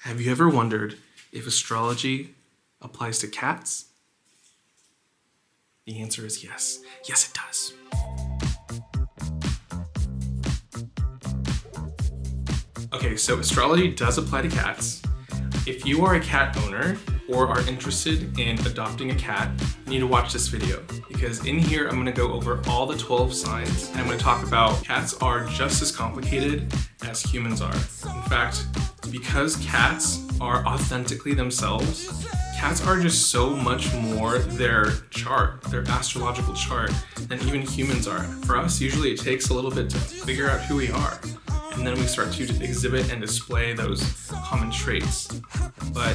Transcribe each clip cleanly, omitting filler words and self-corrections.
Have you ever wondered if astrology applies to cats? The answer is yes. Yes, it does. Okay, so astrology does apply to cats. If you are a cat owner or are interested in adopting a cat, you need to watch this video because in here I'm going to go over all the 12 signs and I'm going to talk about cats are just as complicated as humans are. In fact, because cats are authentically themselves, cats are just so much more their chart, their astrological chart, than even humans are. For us, usually it takes a little bit to figure out who we are. And then we start to exhibit and display those common traits. But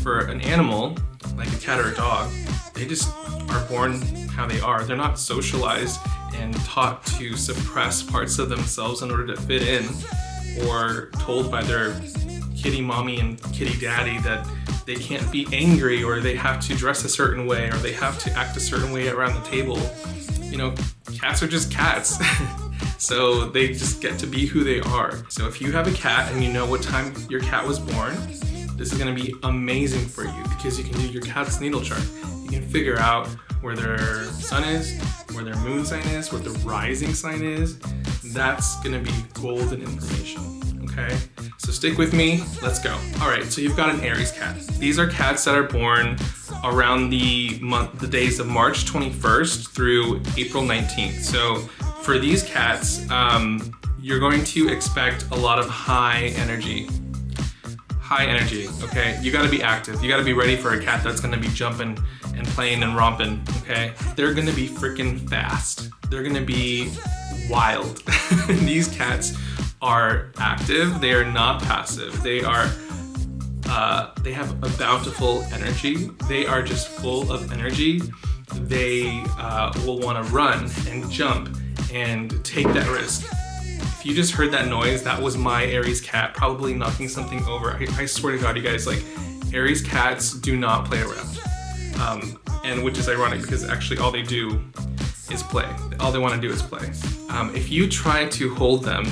for an animal, like a cat or a dog, they just are born how they are. They're not socialized and taught to suppress parts of themselves in order to fit in, or told by their kitty mommy and kitty daddy that they can't be angry, or they have to dress a certain way, or they have to act a certain way around the table. You know, cats are just cats. So they just get to be who they are. So if you have a cat and you know what time your cat was born, this is gonna be amazing for you because you can do your cat's natal chart. You can figure out where their sun is, where their moon sign is, what the rising sign is. That's gonna be golden information, okay? So stick with me, let's go. All right, so you've got an Aries cat. These are cats that are born around the days of March 21st through April 19th. So for these cats, you're going to expect a lot of high energy. High energy, okay? You gotta be active. You gotta be ready for a cat that's gonna be jumping and playing and romping, okay? They're gonna be freaking fast. They're gonna be wild. These cats are active, they are not passive. They have a bountiful energy. They are just full of energy. They will wanna run and jump and take that risk. If you just heard that noise, that was my Aries cat probably knocking something over. I swear to God, you guys, like, Aries cats do not play around. And which is ironic because actually all they do is play. All they want to do is play. If you try to hold them,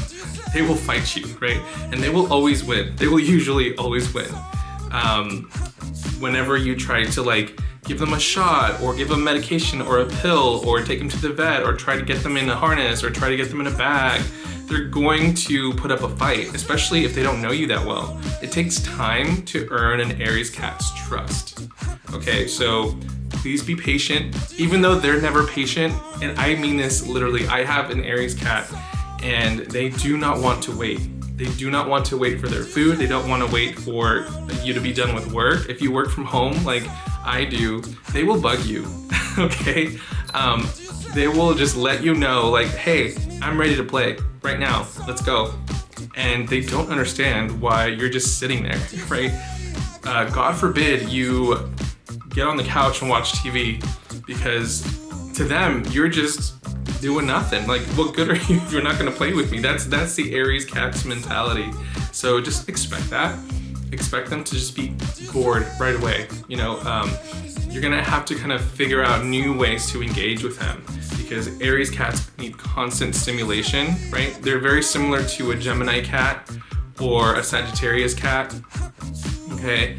they will fight you, right? And they will always win. They will usually always win. Whenever you try to, like, give them a shot or give them medication or a pill or take them to the vet or try to get them in a harness or try to get them in a bag, they're going to put up a fight, especially if they don't know you that well. It takes time to earn an Aries cat's trust. Okay, so please be patient, even though they're never patient, and I mean this literally. I have an Aries cat and they do not want to wait. They do not want to wait for their food. They don't want to wait for you to be done with work. If you work from home like I do, they will bug you, okay? They will just let you know, like, hey, I'm ready to play right now, let's go. And they don't understand why you're just sitting there, right? God forbid you get on the couch and watch TV, because to them, you're just doing nothing. Like, what good are you if you're not gonna play with me? That's the Aries cat's mentality. So just expect that. Expect them to just be bored right away. You know, you're gonna have to kind of figure out new ways to engage with them because Aries cats need constant stimulation, right? They're very similar to a Gemini cat or a Sagittarius cat, okay?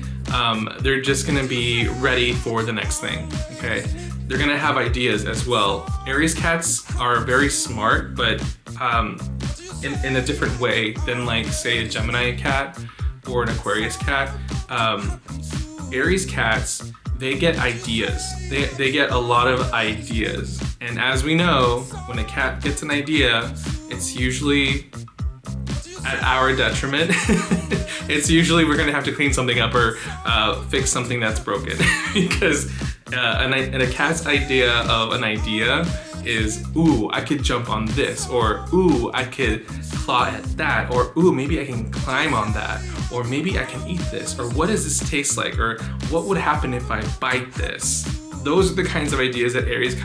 They're just gonna be ready for the next thing, okay? They're gonna have ideas as well. Aries cats are very smart, but in a different way than, like, say, a Gemini cat or an Aquarius cat. Aries cats, they get ideas. They get a lot of ideas. And as we know, when a cat gets an idea, it's usually at our detriment. It's usually we're gonna have to clean something up or fix something that's broken because a cat's idea of an idea is, ooh, I could jump on this, or ooh, I could claw at that, or ooh, maybe I can climb on that, or maybe I can eat this, or what does this taste like, or what would happen if I bite this? Those are the kinds of ideas that Aries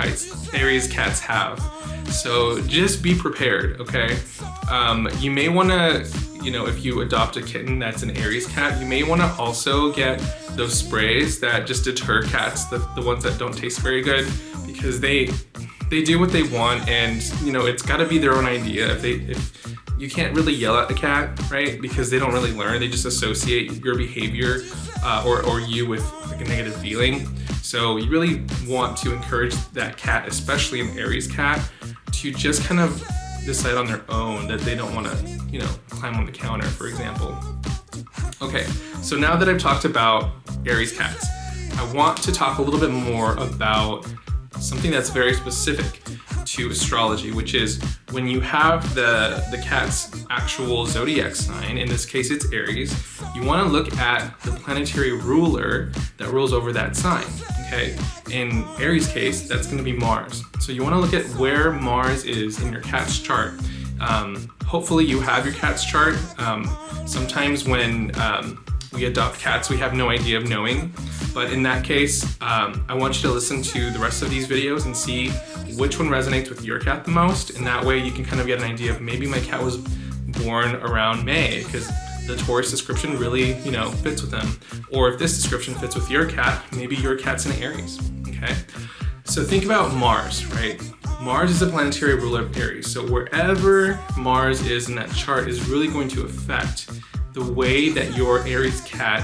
cats have. So just be prepared, okay? You may wanna, you know, if you adopt a kitten that's an Aries cat, you may wanna also get those sprays that just deter cats, the ones that don't taste very good, because they do what they want, and, you know, it's gotta be their own idea. If you can't really yell at the cat, right? Because they don't really learn. They just associate your behavior or you with like a negative feeling. So you really want to encourage that cat, especially an Aries cat, to just kind of decide on their own that they don't want to, you know, climb on the counter, for example. Okay, so now that I've talked about Aries cats, I want to talk a little bit more about something that's very specific to astrology, which is when you have the cat's actual zodiac sign, in this case it's Aries, you want to look at the planetary ruler that rules over that sign, okay? In Aries' case, that's going to be Mars. So you want to look at where Mars is in your cat's chart. Hopefully you have your cat's chart. Sometimes when we adopt cats, we have no idea of knowing. But in that case, I want you to listen to the rest of these videos and see which one resonates with your cat the most. And that way you can kind of get an idea of maybe my cat was born around May because the Taurus description really, you know, fits with them. Or if this description fits with your cat, maybe your cat's an Aries, okay? So think about Mars, right? Mars is the planetary ruler of Aries. So wherever Mars is in that chart is really going to affect the way that your Aries cat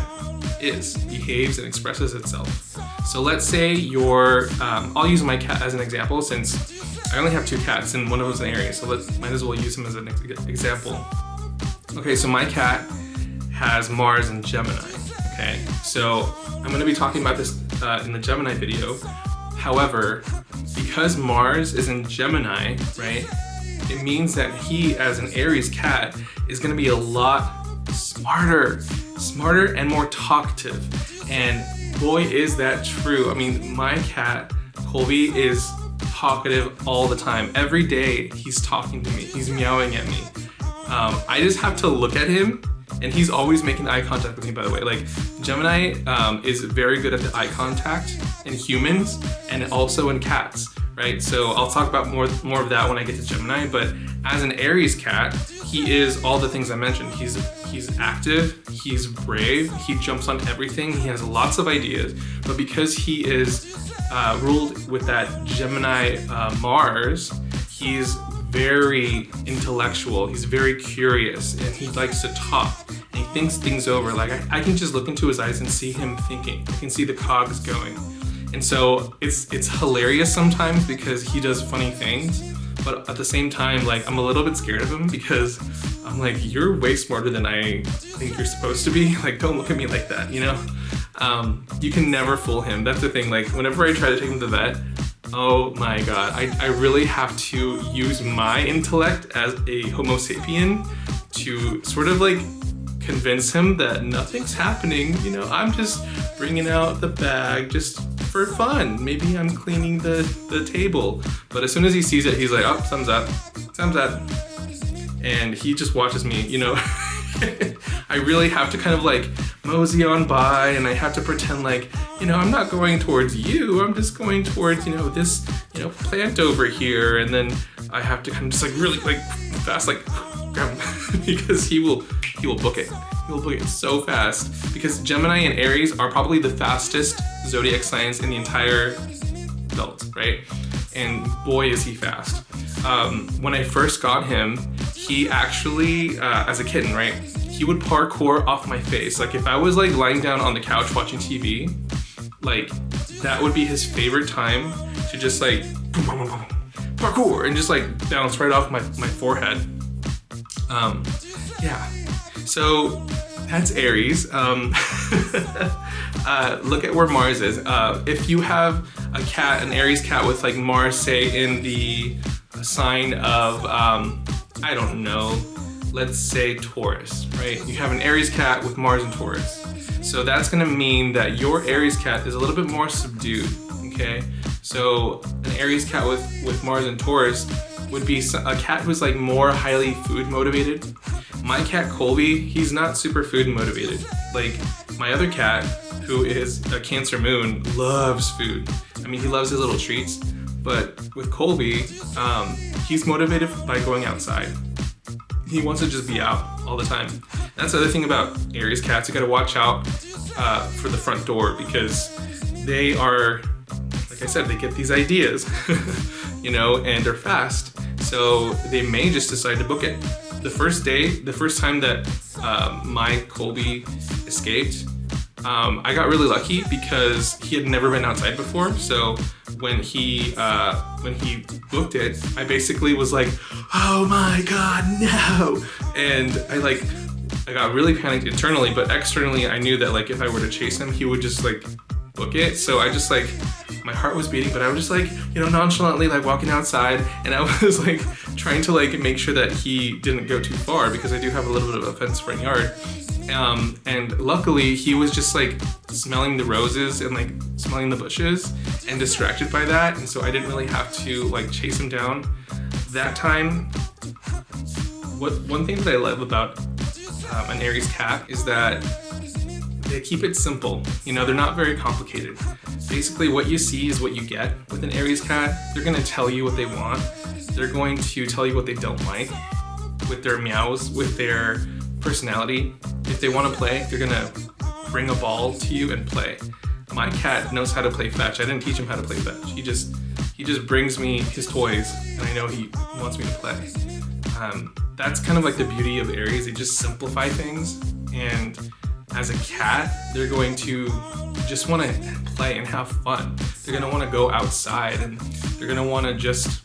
behaves and expresses itself. So let's say I'll use my cat as an example since I only have 2 cats and one of them is an Aries, so might as well use him as an example. Okay, so my cat has Mars in Gemini, okay? So I'm gonna be talking about this in the Gemini video. However, because Mars is in Gemini, right, it means that he, as an Aries cat, is gonna be a lot smarter and more talkative. And boy, is that true. I mean, my cat, Colby, is talkative all the time. Every day he's talking to me, he's meowing at me. I just have to look at him and he's always making eye contact with me, by the way. Like, Gemini is very good at the eye contact in humans and also in cats, right? So I'll talk about more of that when I get to Gemini, but as an Aries cat, he is all the things I mentioned. He's active, he's brave, he jumps on everything, he has lots of ideas, but because he is ruled with that Gemini Mars, he's very intellectual, he's very curious, and he likes to talk, and he thinks things over. Like, I can just look into his eyes and see him thinking. I can see the cogs going. And so it's hilarious sometimes because he does funny things, but at the same time, like, I'm a little bit scared of him because I'm like, you're way smarter than I think you're supposed to be. Like, don't look at me like that, you know? You can never fool him. That's the thing. Like, whenever I try to take him to the vet, oh my God, I really have to use my intellect as a Homo sapien to sort of like convince him that nothing's happening. You know, I'm just bringing out the bag just for fun. Maybe I'm cleaning the table. But as soon as he sees it, he's like, oh, thumbs up. And he just watches me, you know. I really have to kind of like mosey on by, and I have to pretend like, you know, I'm not going towards you, I'm just going towards, you know, this, you know, plant over here. And then I have to kind of just like really like fast, like grab him because he will book it. He will book it so fast because Gemini and Aries are probably the fastest zodiac signs in the entire belt, right? And boy, is he fast. When I first got him, he actually, as a kitten, right? He would parkour off my face. Like, if I was like lying down on the couch watching TV, like that would be his favorite time to just like parkour and just like bounce right off my forehead. Yeah, so that's Aries. Look at where Mars is. If you have a cat, an Aries cat with like Mars, say in the sign of, I don't know, let's say Taurus, right? You have an Aries cat with Mars and Taurus. So that's gonna mean that your Aries cat is a little bit more subdued, okay? So an Aries cat with Mars and Taurus would be a cat who's like more highly food motivated. My cat Colby, he's not super food motivated. Like my other cat, who is a Cancer moon, loves food. I mean, he loves his little treats, but with Colby, he's motivated by going outside. He wants to just be out all the time. That's the other thing about Aries cats. You gotta watch out for the front door because they are, like I said, they get these ideas, you know, and they're fast. So they may just decide to book it. the first time that my Colby escaped, I got really lucky because he had never been outside before. So when he booked it, I basically was like, oh my God, no. And I got really panicked internally, but externally I knew that like if I were to chase him, he would just like book it. So I just like, my heart was beating, but I was just like, nonchalantly like walking outside, and I was like trying to like make sure that he didn't go too far because I do have a little bit of a fenced front yard. And luckily he was just like smelling the roses and like smelling the bushes and distracted by that. And so I didn't really have to like chase him down that time. One thing that I love about an Aries cat is that they keep it simple. They're not very complicated. Basically what you see is what you get with an Aries cat. They're gonna tell you what they want. They're going to tell you what they don't like with their meows, with their personality. If they want to play, they're gonna bring a ball to you and play. My cat knows how to play fetch. I didn't teach him how to play fetch. He just brings me his toys, and I know he wants me to play. That's kind of like the beauty of Aries. They just simplify things, and as a cat, they're going to just want to play and have fun. They're gonna want to go outside, and they're gonna want to just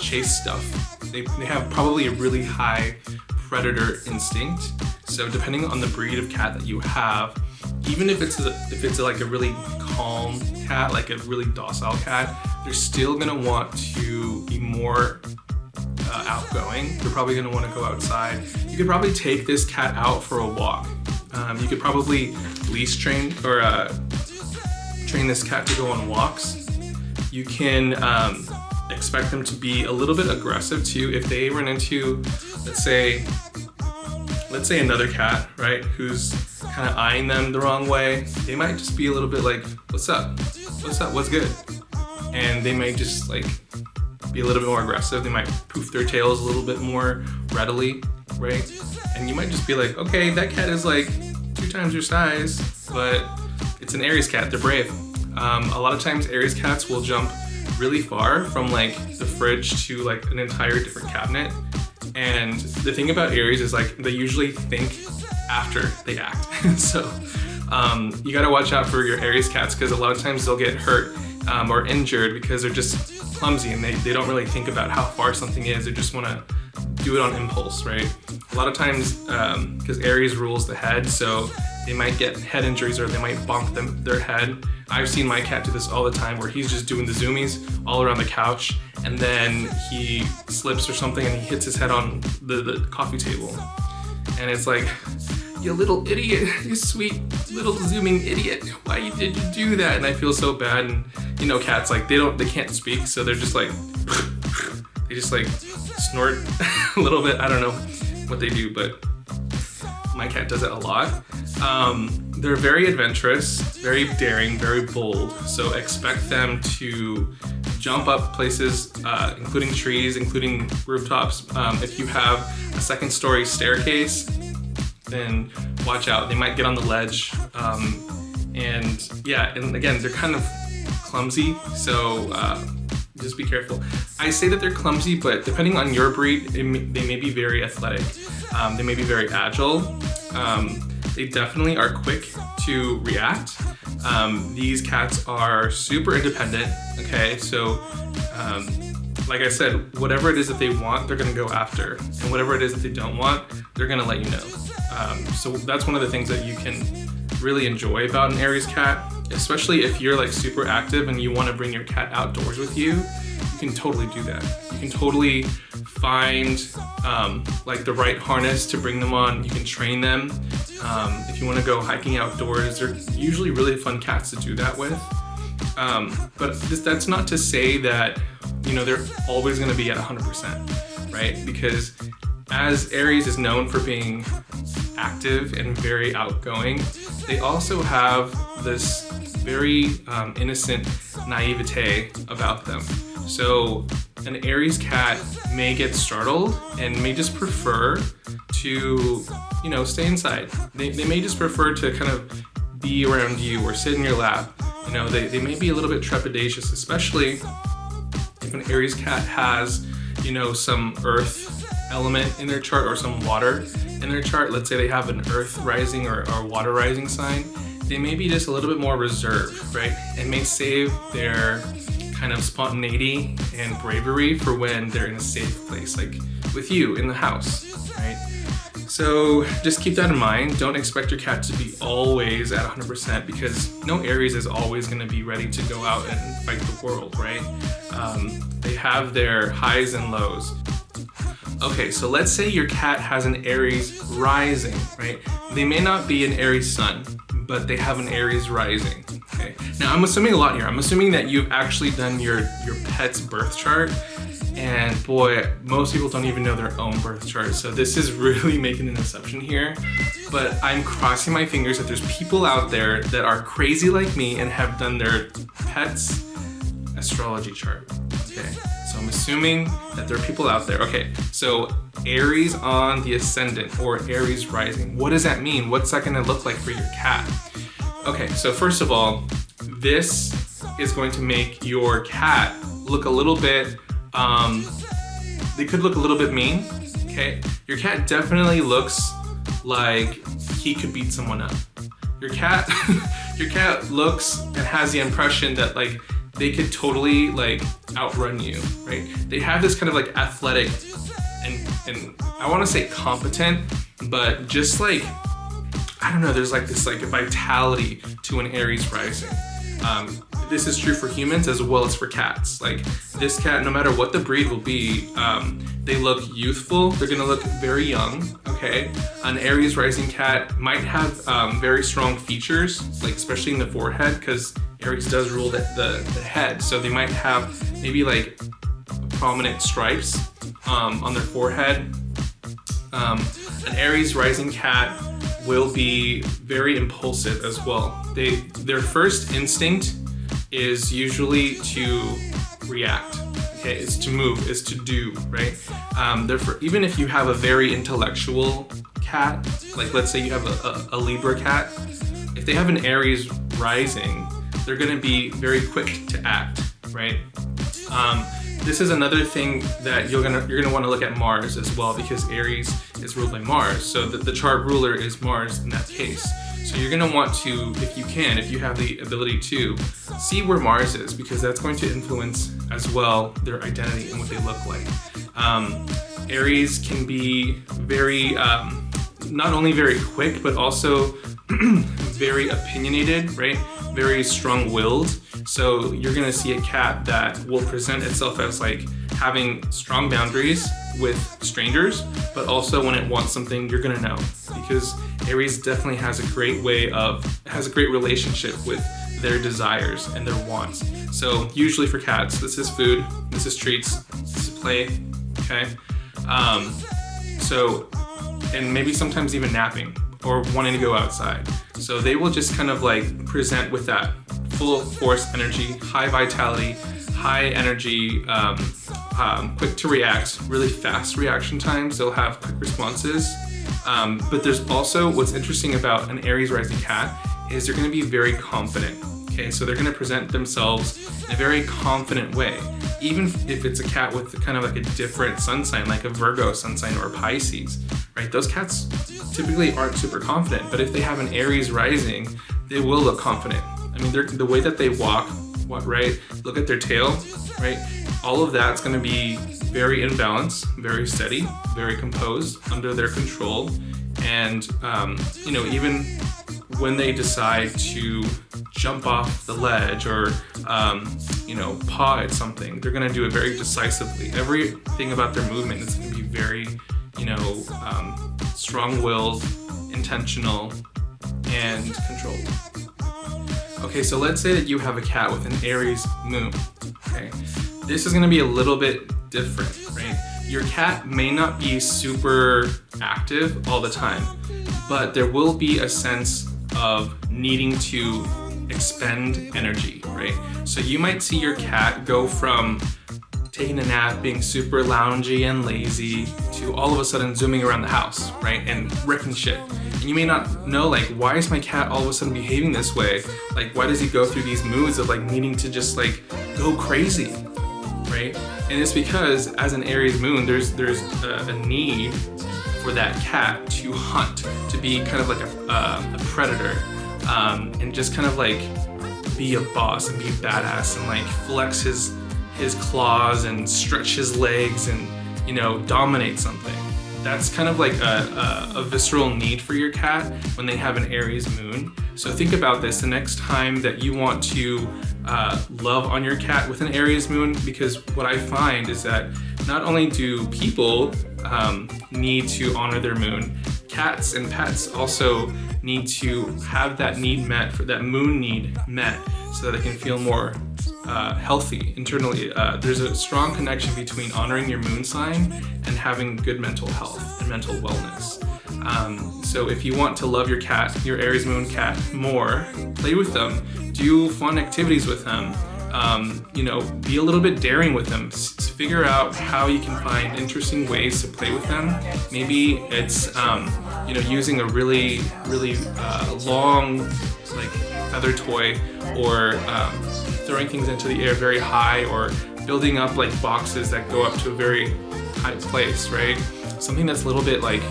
chase stuff. They have probably a really high predator instinct. So depending on the breed of cat that you have, even if it's like a really calm cat, like a really docile cat, they're still gonna want to be more outgoing. They're probably gonna want to go outside. You could probably take this cat out for a walk. You could probably leash train or train this cat to go on walks. You can expect them to be a little bit aggressive too. If they run into, let's say another cat, right, who's kind of eyeing them the wrong way, they might just be a little bit like, what's up, what's good? And they might just like be a little bit more aggressive. They might poof their tails a little bit more readily, right? And you might just be like, okay, that cat is like 2 times your size, but it's an Aries cat, they're brave. A lot of times Aries cats will jump really far from like the fridge to like an entire different cabinet. And the thing about Aries is like they usually think after they act. So you gotta watch out for your Aries cats, because a lot of times they'll get hurt or injured because they're just clumsy and they don't really think about how far something is. They just wanna do it on impulse, right? A lot of times, because Aries rules the head, so they might get head injuries or they might bonk their head. I've seen my cat do this all the time, where he's just doing the zoomies all around the couch, and then he slips or something and he hits his head on the coffee table. And it's like, you little idiot, you sweet little zooming idiot, why did you do that? And I feel so bad. And cats, like they can't speak, so they're just like, they just like snort a little bit. I don't know what they do, but my cat does it a lot. They're very adventurous, very daring, very bold. So expect them to jump up places, including trees, including rooftops. If you have a 2nd story staircase, then watch out. They might get on the ledge. And again, they're kind of clumsy. So just be careful. I say that they're clumsy, but depending on your breed, they may be very athletic. They may be very agile. They definitely are quick to react. These cats are super independent, okay? So, like I said, whatever it is that they want, they're gonna go after. And whatever it is that they don't want, they're gonna let you know. So that's one of the things that you can really enjoy about an Aries cat, especially if you're like super active and you wanna bring your cat outdoors with you. You can totally do that. You can totally find like the right harness to bring them on. You can train them. If you want to go hiking outdoors, they're usually really fun cats to do that with. But that's not to say that they're always going to be at 100%, right? Because as Aries is known for being active and very outgoing, they also have this very innocent naivete about them. So an Aries cat may get startled and may just prefer to, stay inside. They may just prefer to kind of be around you or sit in your lap. They may be a little bit trepidatious, especially if an Aries cat has, some earth element in their chart or some water in their chart, let's say they have an earth rising or water rising sign, they may be just a little bit more reserved, right? And may save their kind of spontaneity and bravery for when they're in a safe place, like with you in the house, right? So just keep that in mind. Don't expect your cat to be always at 100% because no Aries is always going to be ready to go out and fight the world, right? They have their highs and lows. Okay, so let's say your cat has an Aries rising, right? They may not be an Aries sun, but they have an Aries rising, okay? Now I'm assuming a lot here. I'm assuming that you've actually done your pet's birth chart, and boy, most people don't even know their own birth chart, so this is really making an assumption here. But I'm crossing my fingers that there's people out there that are crazy like me and have done their pet's astrology chart, okay? So I'm assuming that there are people out there. Okay, so Aries on the ascendant or Aries rising. What does that mean? What's that gonna look like for your cat? Okay, so first of all, this is going to make your cat look a little bit, they could look a little bit mean, okay? Your cat definitely looks like he could beat someone up. Your cat, your cat looks and has the impression that like they could totally like outrun you, right? They have this kind of like athletic and I want to say competent, but just like, I don't know, there's like this like a vitality to an Aries rising. This is true for humans as well as for cats. Like this cat, no matter what the breed will be, they look youthful. They're gonna look very young, okay? An Aries rising cat might have very strong features, like especially in the forehead, because Aries does rule the head. So they might have maybe like prominent stripes on their forehead. An Aries rising cat will be very impulsive as well. Their first instinct is usually to react, okay? Is to move, is to do, right? Therefore, even if you have a very intellectual cat, like let's say you have a Libra cat, if they have an Aries rising, they're gonna be very quick to act, right? This is another thing that you're gonna want to look at Mars as well, because Aries is ruled by Mars, so the chart ruler is Mars in that case. So you're gonna want to, if you have the ability to, see where Mars is, because that's going to influence as well their identity and what they look like. Aries can be very, not only very quick, but also very opinionated, right? Very strong-willed. So you're gonna see a cat that will present itself as like having strong boundaries with strangers, but also when it wants something, you're gonna know, because Aries definitely has a great relationship with their desires and their wants. So usually for cats, this is food, this is treats, this is play, okay? And maybe sometimes even napping or wanting to go outside. So they will just kind of like present with that full force energy, high vitality, high energy, quick to react, really fast reaction times. They'll have quick responses. But there's also, what's interesting about an Aries rising cat is they're gonna be very confident. Okay, so they're gonna present themselves in a very confident way. Even if it's a cat with kind of like a different sun sign, like a Virgo sun sign or a Pisces, right? Those cats typically aren't super confident, but if they have an Aries rising, they will look confident. I mean, the way that they walk, right? Look at their tail, right? All of that's gonna be very in balance, very steady, very composed, under their control. And, even when they decide to jump off the ledge or, paw at something, they're gonna do it very decisively. Everything about their movement is gonna be very, strong-willed, intentional, and controlled. Okay, so let's say that you have a cat with an Aries moon, okay? This is gonna be a little bit different, right? Your cat may not be super active all the time, but there will be a sense of needing to expend energy, right? So you might see your cat go from taking a nap, being super loungy and lazy, to all of a sudden zooming around the house, right? And wrecking shit. And you may not know, like, why is my cat all of a sudden behaving this way? Like, why does he go through these moods of like needing to just like go crazy, right? And it's because as an Aries moon, there's a need for that cat to hunt, to be kind of like a predator, and just kind of like be a boss and be badass and like flex his claws and stretch his legs and, you know, dominate something. That's kind of like a visceral need for your cat when they have an Aries moon. So think about this the next time that you want to love on your cat with an Aries moon, because what I find is that not only do people need to honor their moon, cats and pets also need to have that need met, for that moon need met, so that they can feel more healthy internally. There's a strong connection between honoring your moon sign and having good mental health and mental wellness. So if you want to love your cat, your Aries moon cat, more, play with them, do fun activities with them, you know, be a little bit daring with them. Figure out how you can find interesting ways to play with them. Maybe it's you know, using a really long like feather toy, or throwing things into the air very high, or building up like boxes that go up to a very high place, right? Something that's a little bit like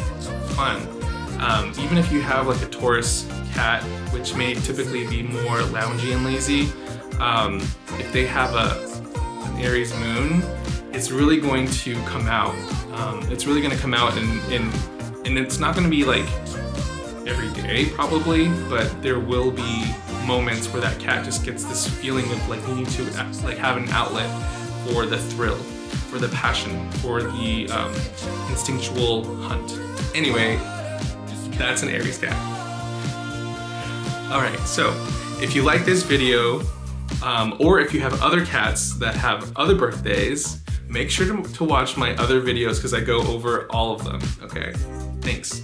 fun. Even if you have like a Taurus cat, which may typically be more loungy and lazy, if they have an Aries moon, it's really going to come out. It's really going to come out, and it's not going to be like every day probably, but there will be moments where that cat just gets this feeling of like needing to like have an outlet for the thrill, for the passion, for the instinctual hunt. Anyway, that's an Aries cat. All right, so if you like this video, or if you have other cats that have other birthdays, make sure to watch my other videos because I go over all of them, okay? Thanks.